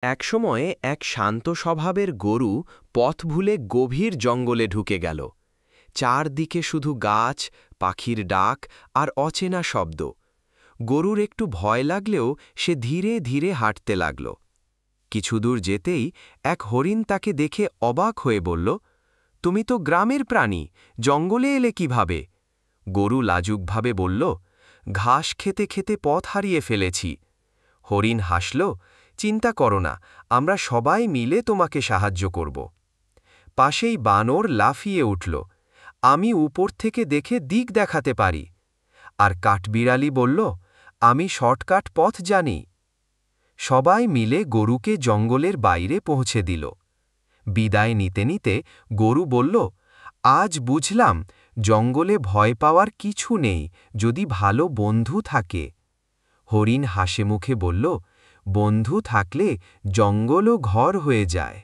একসময়ে এক শান্ত স্বভাবের গরু পথ ভুলে গভীর জঙ্গলে ঢুকে গেল। চারদিকে শুধু গাছ, পাখির ডাক আর অচেনা শব্দ। গরুর একটু ভয় লাগলেও সে ধীরে ধীরে হাঁটতে লাগল। কিছুদূর যেতেই এক হরিণ তাকে দেখে অবাক হয়ে বলল, তুমি তো গ্রামের প্রাণী, জঙ্গলে এলে কিভাবে? গরু লাজুকভাবে বলল, ঘাস খেতে খেতে পথ হারিয়ে ফেলেছি। হরিণ হাসল, চিন্তা করো না, আমরা সবাই মিলে তোমাকে সাহায্য করব। পাশেই বানর লাফিয়ে উঠল, আমি উপর থেকে দেখে দিক দেখাতে পারি। আর কাঠবিড়ালি বলল, আমি শর্টকাট পথ জানি। সবাই মিলে গরুকে জঙ্গলের বাইরে পৌঁছে দিল। বিদায় নিতে নিতে গরু বলল, আজ বুঝলাম জঙ্গলে ভয় পাওয়ার কিছু নেই যদি ভালো বন্ধু থাকে। হরিণ হাসিমুখে বলল, বন্ধু থাকলে জঙ্গলও ঘর হয়ে যায়।